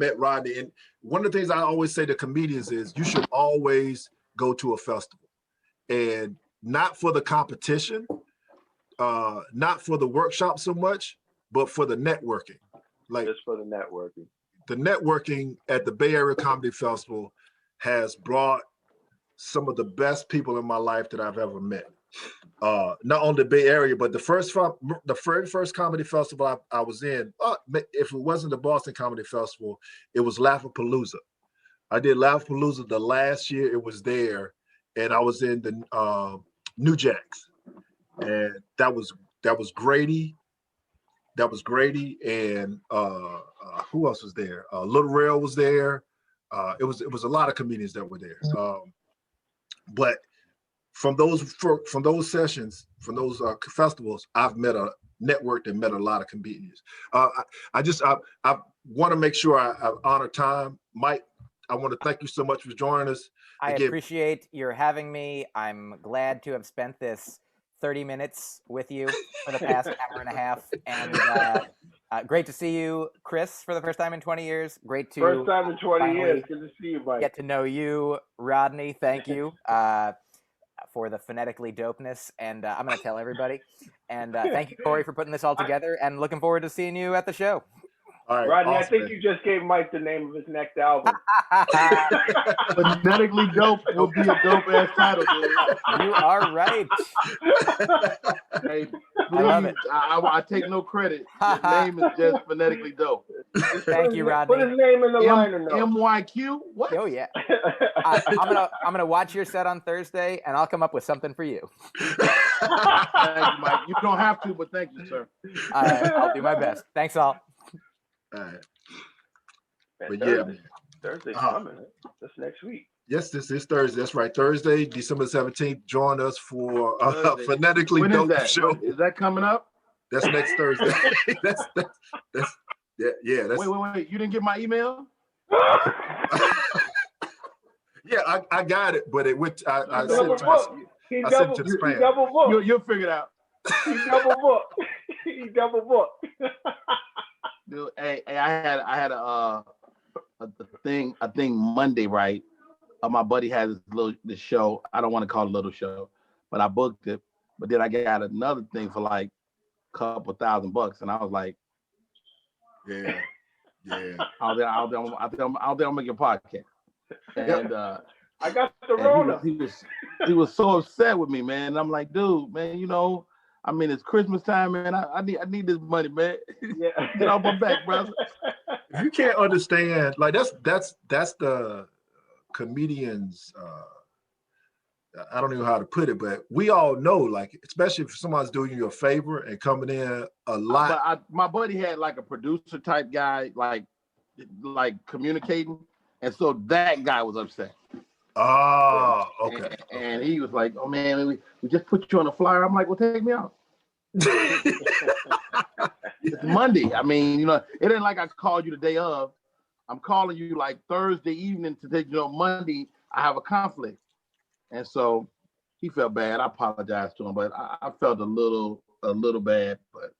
met Rodney. And one of the things I always say to comedians is you should always go to a festival, and not for the competition, not for the workshop so much, but for the networking. Like just for the networking. The networking at the Bay Area Comedy Festival has brought some of the best people in my life that I've ever met. Not only the Bay Area, but the very first comedy festival I was in, if it wasn't the Boston Comedy Festival, it was Laughapalooza. I did Laughapalooza the last year it was there, and I was in the New Jacks, and that was Grady. That was Grady, and who else was there? Little Rail was there. It was a lot of comedians that were there. But from those sessions, from those festivals, I've networked and met a lot of comedians. I want to make sure I honor time. Mike, I want to thank you so much for joining us. I appreciate your having me. I'm glad to have spent this 30 minutes with you for the past hour and a half. And great to see you, Chris, for the first time in 20 years. Great to first time in 20 years. Good to see you, Mike. Get to know you, Rodney. Thank you for the phonetically dopeness. And I'm going to tell everybody. And thank you, Corey, for putting this all together. And looking forward to seeing you at the show. All right, Rodney, awesome, I think you just gave Mike the name of his next album. Phonetically dope will be a dope ass title, dude. You are right. Hey, please, I love it. I take no credit. His name is just phonetically dope. Thank you, Rodney. Put his name in the liner notes. MYQ? What? Oh yeah. I'm gonna watch your set on Thursday, and I'll come up with something for you. Thank you, Mike. You don't have to, but thank you, sir. I'll do my best. Thanks all. All right. Man, but Thursday's coming. That's next week. Yes, this is Thursday. That's right. Thursday, December 17th. Join us for Phonetically when Dope is that? Show. Is that coming up? That's next Thursday. that's yeah. That's... Wait. You didn't get my email? Yeah, I got it, but it went. I sent it to the spam. He double booked. You'll figure it out. He double booked. He double booked. Dude, hey, I had a thing Monday, right? My buddy has this show. I don't want to call it a little show, but I booked it. But then I got another thing for like a couple $1,000, and I was like, yeah. I'll make a podcast. And I got the Rona. He was so upset with me, man. And I'm like, dude, man, I mean, it's Christmas time, man. I need this money, man. Yeah. Get off my back, brother. If you can't understand, like that's the comedians. I don't know how to put it, but we all know, like, especially if someone's doing you a favor and coming in a lot. But my buddy had like a producer type guy, like communicating, and so that guy was upset. Oh, okay. And he was like, "Oh man, we just put you on a flyer." I'm like, "Well, take me out." It's Monday. I mean, it ain't like I called you the day of. I'm calling you like Thursday evening to take Monday. I have a conflict, and so he felt bad. I apologized to him, but I felt a little bad, but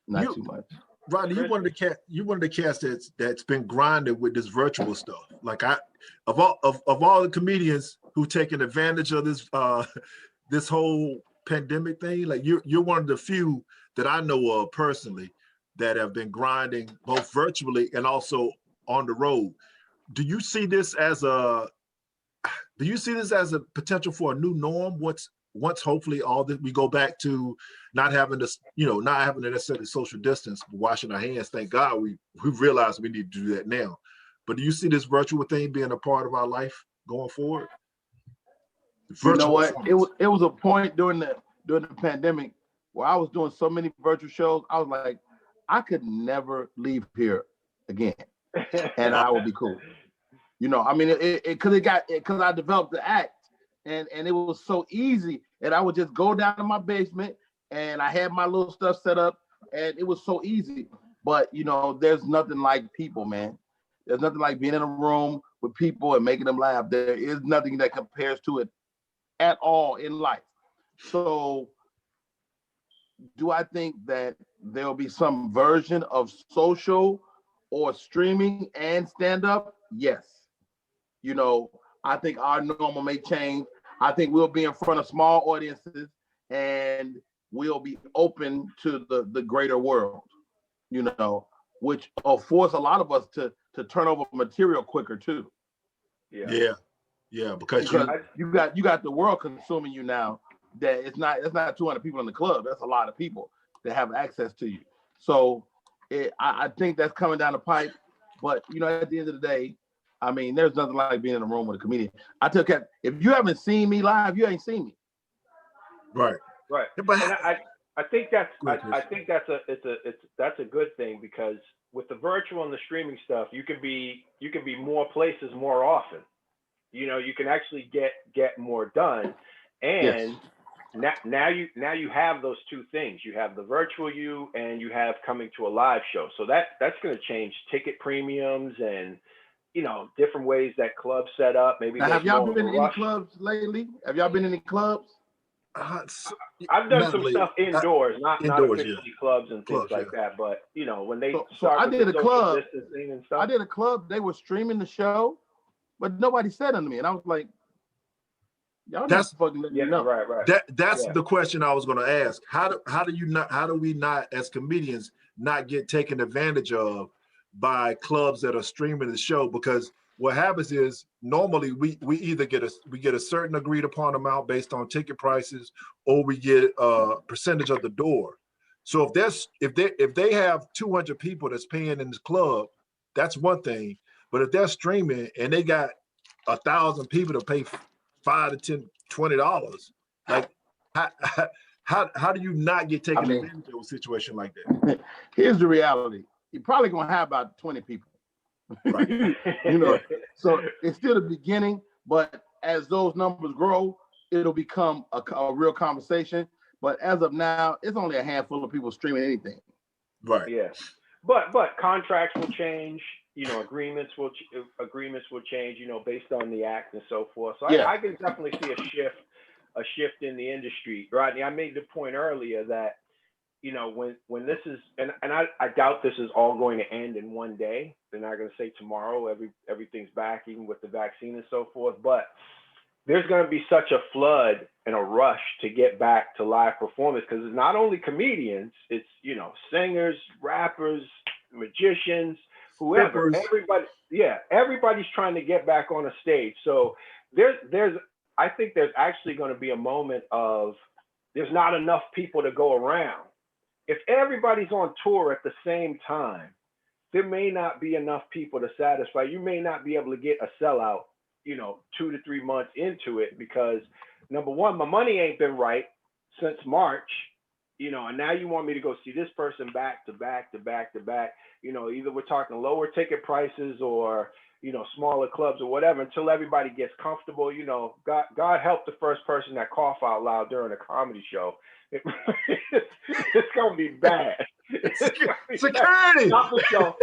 not too much. Rodney, you one of the cats that's been grinding with this virtual stuff. Like of all the comedians who've taken advantage of this this whole pandemic thing, like you're one of the few that I know of personally that have been grinding both virtually and also on the road. Do you see this as a potential for a new norm once hopefully all this we go back to not having to necessarily social distance, but washing our hands? Thank God we realize we need to do that now. But do you see this virtual thing being a part of our life going forward? You know what? It was a point during the pandemic where I was doing so many virtual shows. I was like, I could never leave here again, and I would be cool. I mean, because I developed the act, and it was so easy, and I would just go down to my basement, and I had my little stuff set up, and it was so easy. But there's nothing like people, man. There's nothing like being in a room with people and making them laugh. There is nothing that compares to it at all in life. So do I think that there'll be some version of social or streaming and stand up, yes. You know, I think our normal may change. I think we'll be in front of small audiences and we'll be open to the greater world, you know, which will force a lot of us to turn over material quicker too. Yeah. Because you got the world consuming you now. That it's not 200 people in the club. That's a lot of people that have access to you. So I think that's coming down the pipe. But you know, at the end of the day, I mean, there's nothing like being in a room with a comedian. I tell you, if you haven't seen me live, you ain't seen me. Right. But I think that's a good thing, because with the virtual and the streaming stuff, you can be more places more often. You know, you can actually get more done. And now you have those two things. You have the virtual you, and you have coming to a live show. So that's going to change ticket premiums and, you know, different ways that clubs set up. Maybe now, have y'all been in any clubs lately? Have y'all been in any clubs? I've done some stuff indoors, not officially clubs and things like that. But you know, when they I did a club. And stuff, I did a club. They were streaming the show, but nobody said unto me, and I was like, "Y'all just fucking let me know." Right. That's the question I was going to ask. How do we not as comedians not get taken advantage of by clubs that are streaming the show? Because what happens is normally we either get a certain agreed upon amount based on ticket prices, or we get a percentage of the door. So if they have 200 people that's paying in this club, that's one thing. But if they're streaming and they got 1,000 people to pay $5 to $10, $20, like how do you not get taken advantage of a situation like that? Here's the reality: you're probably gonna have about 20 people. Right. You know, so it's still the beginning, but as those numbers grow, it'll become a real conversation. But as of now, it's only a handful of people streaming anything. Right. Yeah. But contracts will change. You know, agreements will change. You know, based on the act and so forth. So I can definitely see a shift in the industry. Rodney, I made the point earlier that, you know, when this is, and I doubt this is all going to end in one day. They're not going to say tomorrow everything's back, even with the vaccine and so forth. But there's going to be such a flood and a rush to get back to live performance, because it's not only comedians, it's, you know, singers, rappers, magicians, whoever. Everybody's trying to get back on a stage. So I think there's actually going to be a moment of there's not enough people to go around. If everybody's on tour at the same time, there may not be enough people to satisfy. You may not be able to get a sellout, you know, 2 to 3 months into it, because number one, my money ain't been right since March, you know, and now you want me to go see this person back to back to back to back. You know, either we're talking lower ticket prices or, you know, smaller clubs or whatever, until everybody gets comfortable. You know, God help the first person that cough out loud during a comedy show. It's gonna be bad. Security! Stop the show.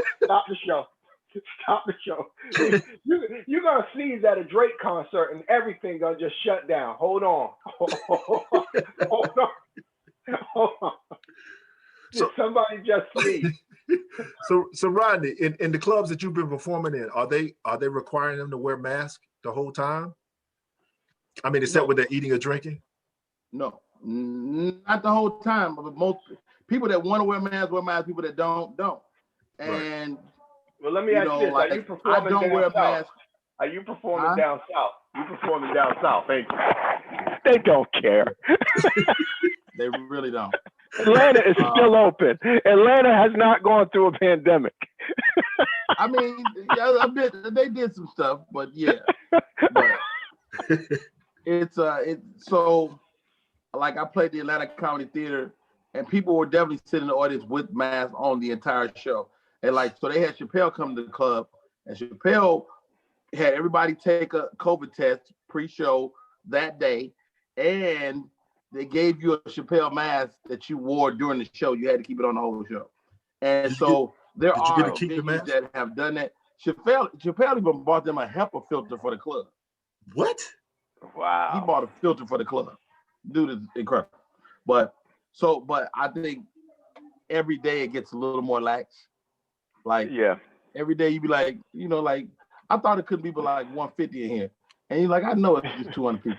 You're gonna sneeze at a Drake concert and everything gonna just shut down. Hold on. So, somebody just sneeze. So Rodney, in the clubs that you've been performing in, are they requiring them to wear masks the whole time? I mean, except when they're eating or drinking? No, not the whole time. But most people that want to wear masks, people that don't. And well, let me ask you this: are you performing down south? Are you performing down south? You performing down south, ain't you? They don't care. They really don't. Atlanta is still open. Atlanta has not gone through a pandemic. I mean, they did some stuff, but yeah. But it's so, like, I played the Atlanta Comedy Theater, and people were definitely sitting in the audience with masks on the entire show. And like, so they had Chappelle come to the club, and Chappelle had everybody take a COVID test pre-show that day, and they gave you a Chappelle mask that you wore during the show. You had to keep it on the whole show. And so there are venues that have done that. Chappelle even bought them a HEPA filter for the club. What? Wow. He bought a filter for the club. Dude is incredible. But I think every day it gets a little more lax. Like, every day you be like, like I thought it could be like 150 in here, and you're like, I know it's just 200 people.